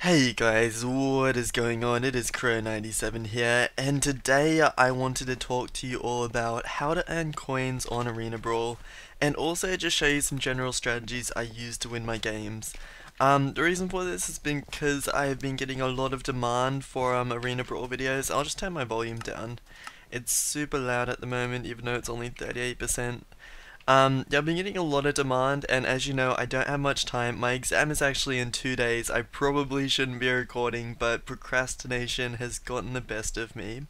Hey guys, what is going on? It is Crow97 here, and today I wanted to talk to you all about how to earn coins on Arena Brawl, and also just show you some general strategies I use to win my games. The reason for this has been because I have been getting a lot of demand for Arena Brawl videos. I'll just turn my volume down. It's super loud at the moment, even though it's only 38%. Yeah, I've been getting a lot of demand, and as you know, I don't have much time. My exam is actually in 2 days. I probably shouldn't be recording, but procrastination has gotten the best of me.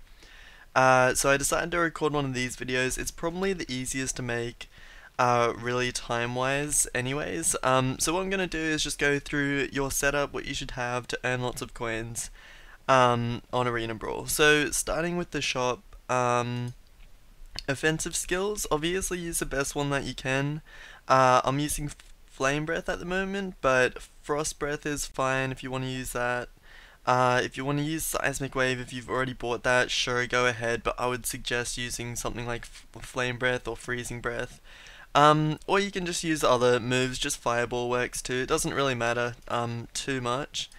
So I decided to record one of these videos. It's probably the easiest to make, really time-wise anyways. So what I'm going to do is just go through your setup, what you should have to earn lots of coins, on Arena Brawl. So starting with the shop, offensive skills, obviously use the best one that you can. I'm using Flame Breath at the moment, but Frost Breath is fine if you want to use that. If you want to use Seismic Wave, if you've already bought that, sure, go ahead, but I would suggest using something like Flame Breath or Freezing Breath. Or you can just use other moves, just Fireball works too, it doesn't really matter too much.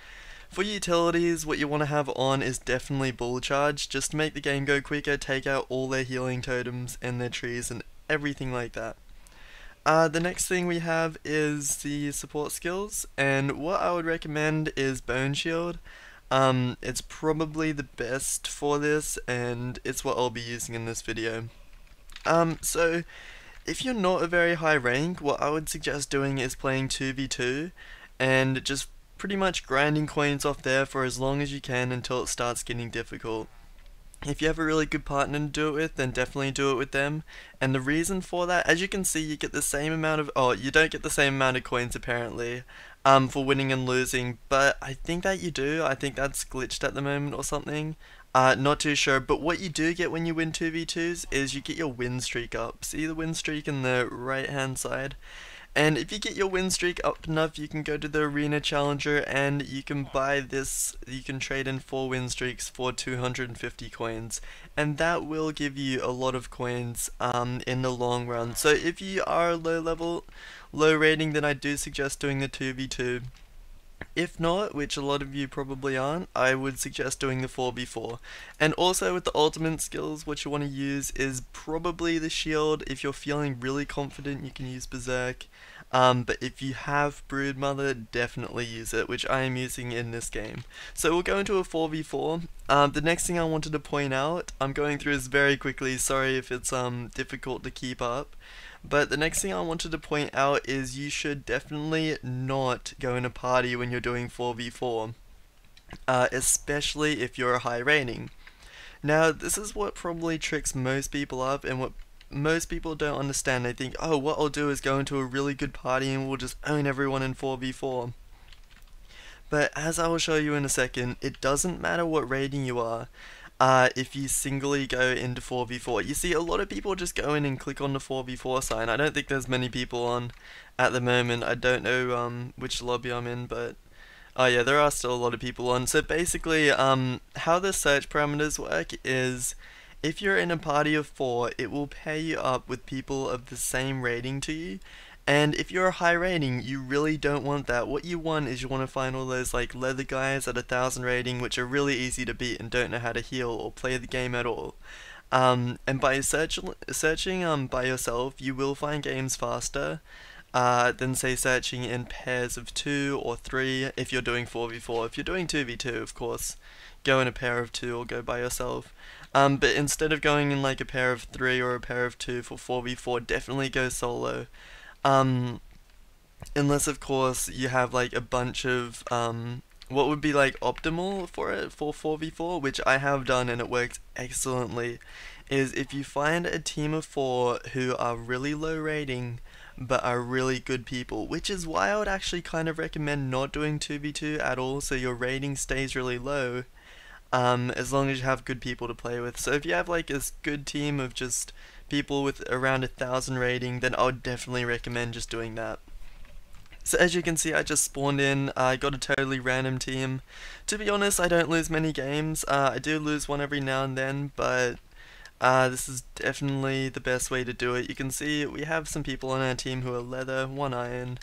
For utilities, what you want to have on is definitely Bull Charge, just to make the game go quicker, take out all their healing totems and their trees and everything like that. The next thing we have is the support skills, and what I would recommend is Bone Shield. It's probably the best for this, and it's what I'll be using in this video. So if you're not a very high rank, what I would suggest doing is playing 2v2, and just pretty much grinding coins off there for as long as you can until it starts getting difficult. If you have a really good partner to do it with, then definitely do it with them. And the reason for that, as you can see, you get the same amount of, you don't get the same amount of coins apparently, for winning and losing, but I think that you do. I think that's glitched at the moment or something. Not too sure, but what you do get when you win 2v2s is you get your win streak up. See the win streak in the right hand side? And if you get your win streak up enough, you can go to the Arena Challenger and you can buy this, you can trade in 4 win streaks for 250 coins. And that will give you a lot of coins in the long run. So if you are low level, low rating, then I do suggest doing the 2v2. If not, which a lot of you probably aren't, I would suggest doing the 4v4. And also with the ultimate skills, what you want to use is probably the shield. If you're feeling really confident, you can use Berserk. But if you have Broodmother, definitely use it, which I am using in this game. So we'll go into a 4v4. The next thing I wanted to point out, I'm going through this very quickly, sorry if it's difficult to keep up. But the next thing I wanted to point out is you should definitely not go in a party when you're doing 4v4, especially if you're a high rating. Now, this is what probably tricks most people up and what most people don't understand. They think, oh, what I'll do is go into a really good party and we'll just own everyone in 4v4. But as I will show you in a second, it doesn't matter what rating you are. If you singly go into 4v4. You see, a lot of people just go in and click on the 4v4 sign. I don't think there's many people on at the moment. I don't know which lobby I'm in, but oh yeah, there are still a lot of people on. So basically, how the search parameters work is if you're in a party of 4, it will pair you up with people of the same rating to you. And if you're a high rating, you really don't want that. What you want is you want to find all those like leather guys at 1,000 rating, which are really easy to beat and don't know how to heal or play the game at all. And by searching by yourself, you will find games faster than say searching in pairs of 2 or 3 if you're doing 4v4. If you're doing 2v2, of course, go in a pair of 2 or go by yourself. But instead of going in like a pair of 3 or a pair of 2 for 4v4, definitely go solo. Unless of course you have like a bunch of what would be like optimal for it for 4v4, which I have done and it works excellently, is if you find a team of 4 who are really low rating but are really good people, which is why I would actually kind of recommend not doing 2v2 at all, so your rating stays really low, as long as you have good people to play with. So if you have like a good team of just people with around 1,000 rating, then I would definitely recommend just doing that. So as you can see, I just spawned in, I got a totally random team. To be honest, I don't lose many games. I do lose one every now and then, but this is definitely the best way to do it. You can see we have some people on our team who are leather, 1 iron,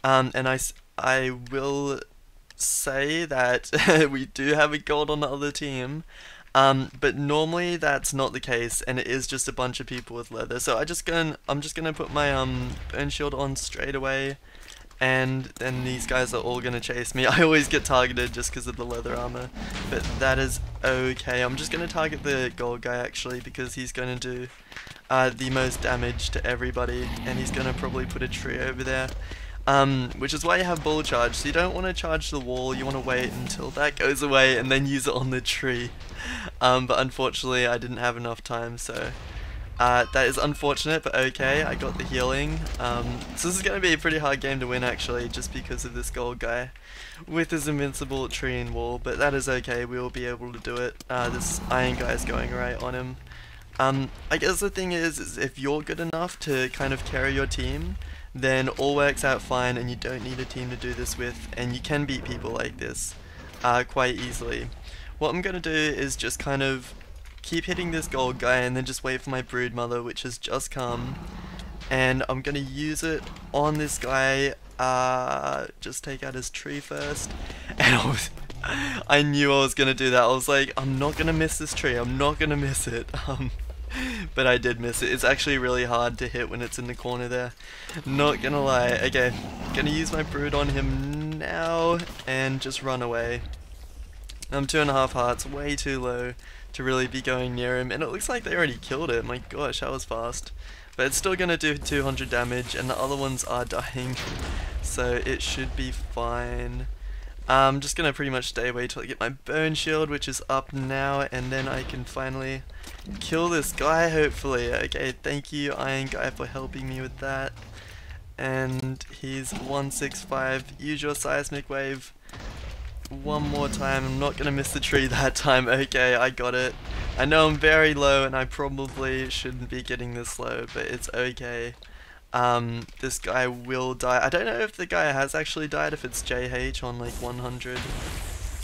and I will say that we do have a gold on the other team. But normally that's not the case, and it is just a bunch of people with leather. So I'm just gonna put my burn shield on straight away, and then these guys are all gonna chase me. I always get targeted just because of the leather armor, but that is okay. I'm just gonna target the gold guy actually because he's gonna do the most damage to everybody, and he's gonna probably put a tree over there. Which is why you have bull charge. So you don't want to charge the wall, you want to wait until that goes away and then use it on the tree. But unfortunately I didn't have enough time, so that is unfortunate, but okay, I got the healing. So this is going to be a pretty hard game to win actually, just because of this gold guy with his invincible tree and wall, but that is okay, we will be able to do it. This iron guy is going right on him. I guess the thing is if you're good enough to kind of carry your team, then all works out fine and you don't need a team to do this with, and you can beat people like this quite easily. What I'm going to do is just kind of keep hitting this gold guy and then just wait for my brood mother, which has just come, and I'm going to use it on this guy. Just take out his tree first, and I knew I was going to do that. I was like, I'm not going to miss this tree, I'm not going to miss it. But I did miss it. It's actually really hard to hit when it's in the corner there. Not gonna lie. Okay, gonna use my brood on him now and just run away. I'm 2.5 hearts, way too low to really be going near him, and it looks like they already killed it. My gosh, that was fast. But it's still gonna do 200 damage, and the other ones are dying, so it should be fine. I'm just gonna pretty much stay away till I get my bone shield, which is up now, and then I can finally kill this guy, hopefully. Okay, thank you Iron Guy for helping me with that. And he's 165. Use your seismic wave one more time. I'm not gonna miss the tree that time. Okay, I got it. I know I'm very low and I probably shouldn't be getting this low, but it's okay. This guy will die. I don't know if the guy has actually died, if it's JH on like 100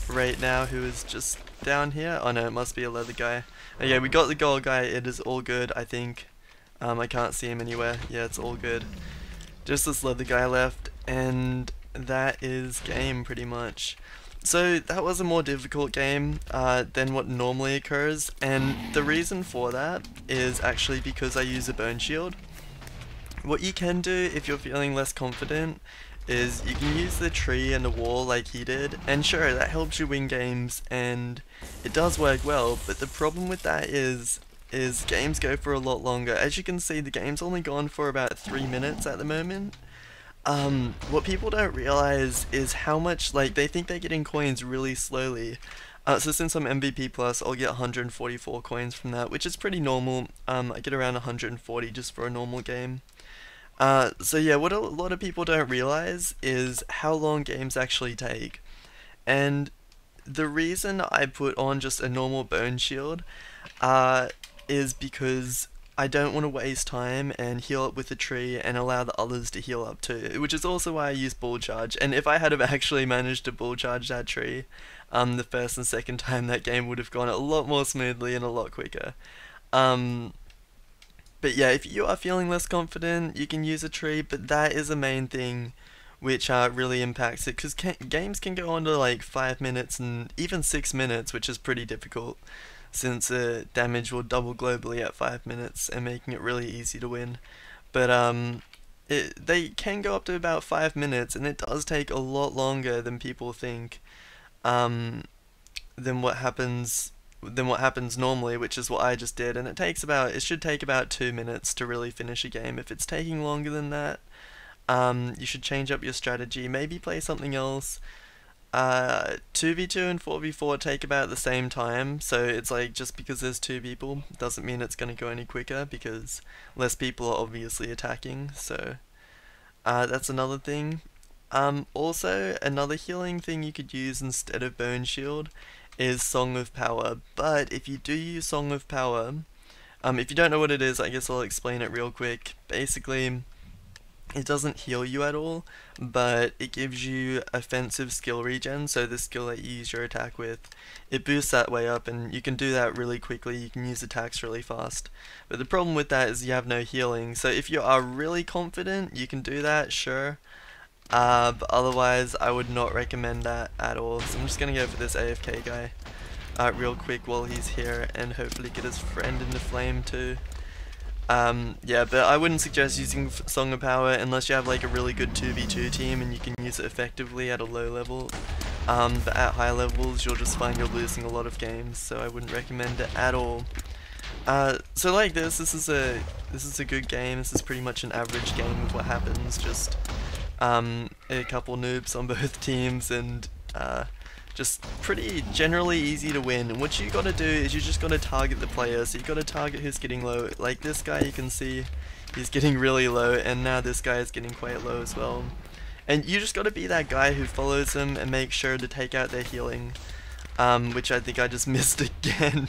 right now, who is just down here. Oh no, it must be a leather guy. Okay, we got the gold guy, it is all good, I think. I can't see him anywhere. Yeah, it's all good. Just this leather guy left, and that is game pretty much. So that was a more difficult game than what normally occurs, and the reason for that is actually because I use a bone shield. What you can do if you're feeling less confident is you can use the tree and the wall like he did, and sure, that helps you win games and it does work well, but the problem with that is games go for a lot longer. As you can see, the game's only gone for about 3 minutes at the moment. What people don't realize is how much, like, they think they're getting coins really slowly. So since I'm MVP plus, I'll get 144 coins from that, which is pretty normal. I get around 140 just for a normal game. So yeah, what a lot of people don't realize is how long games actually take. And the reason I put on just a normal bone shield is because I don't want to waste time and heal up with a tree and allow the others to heal up too, which is also why I use bull charge. And if I had have actually managed to bull charge that tree the first and second time, that game would have gone a lot more smoothly and a lot quicker. But yeah, if you are feeling less confident, you can use a tree, but that is the main thing which really impacts it, because games can go on to like 5 minutes and even 6 minutes, which is pretty difficult, since damage will double globally at 5 minutes and making it really easy to win. But they can go up to about 5 minutes, and it does take a lot longer than people think, than what happens normally, which is what I just did, and it should take about 2 minutes to really finish a game. If it's taking longer than that, you should change up your strategy, maybe play something else. 2v2 and 4v4 take about the same time, so it's like, just because there's 2 people doesn't mean it's going to go any quicker, because less people are obviously attacking, so that's another thing. Also, another healing thing you could use instead of Bone Shield is Song of Power, but if you do use Song of Power, if you don't know what it is, I guess I'll explain it real quick. Basically, it doesn't heal you at all, but it gives you offensive skill regen, so the skill that you use your attack with, it boosts that way up, and you can do that really quickly. You can use attacks really fast. But the problem with that is you have no healing, so if you are really confident, you can do that, sure. But otherwise I would not recommend that at all. So I'm just gonna go for this AFK guy real quick while he's here, and hopefully get his friend in the flame too. Yeah, but I wouldn't suggest using Song of Power unless you have like a really good 2v2 team and you can use it effectively at a low level. But at high levels you'll just find you're losing a lot of games, so I wouldn't recommend it at all. So like this is a good game. This is pretty much an average game of what happens. Just a couple noobs on both teams, and just pretty generally easy to win. And what you gotta do is you just gotta target the player. So you gotta target who's getting low. Like this guy, you can see he's getting really low, and now this guy is getting quite low as well. And you just gotta be that guy who follows them and make sure to take out their healing, which I think I just missed again.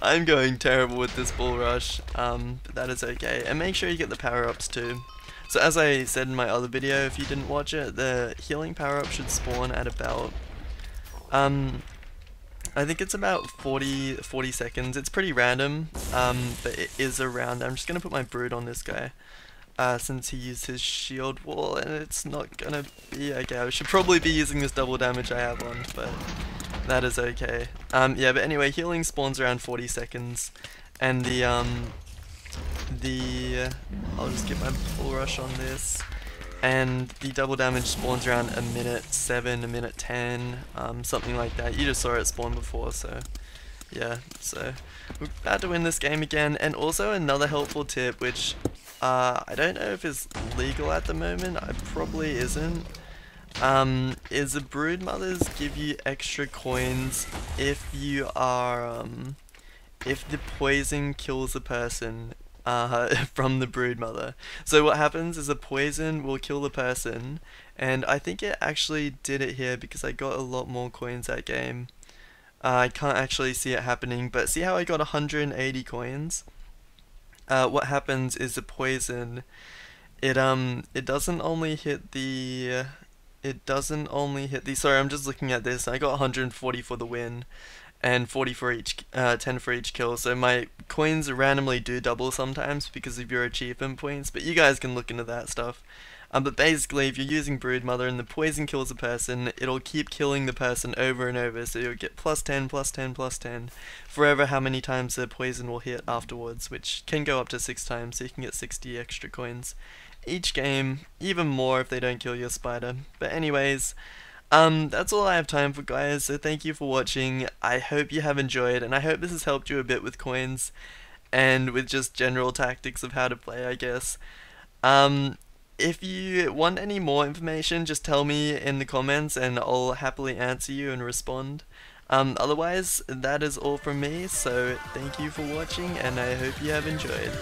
I'm going terrible with this bull rush, but that is okay. And make sure you get the power-ups too. So as I said in my other video, if you didn't watch it, the healing power-up should spawn at about I think it's about 40 seconds. It's pretty random, but it is around. I'm just gonna put my brood on this guy, since he used his shield wall, and it's not gonna be okay. I should probably be using this double damage I have on, but that is okay. Yeah, but anyway, healing spawns around 40 seconds, and I'll just get my full rush on this. And the double damage spawns around a minute 7, a minute 10, something like that. You just saw it spawn before, so yeah. So we're about to win this game again. And also another helpful tip, which I don't know if is legal at the moment. It probably isn't. Is the brood mothers give you extra coins if you are if the poison kills a person from the brood mother. So what happens is a poison will kill the person, and I think it actually did it here because I got a lot more coins that game. I can't actually see it happening, but see how I got 180 coins? What happens is the poison, it doesn't only hit the sorry, I'm just looking at this. I got 140 for the win, and 40 for each, 10 for each kill. So my coins randomly do double sometimes because of your achievement points, but you guys can look into that stuff. But basically, if you're using Broodmother and the poison kills a person, it'll keep killing the person over and over, so you'll get plus 10, plus 10, plus 10, forever how many times the poison will hit afterwards, which can go up to 6 times, so you can get 60 extra coins each game, even more if they don't kill your spider. But anyways, that's all I have time for, guys, so thank you for watching. I hope you have enjoyed, and I hope this has helped you a bit with coins, and with just general tactics of how to play, I guess. If you want any more information, just tell me in the comments, and I'll happily answer you and respond. Otherwise, that is all from me, so thank you for watching, and I hope you have enjoyed.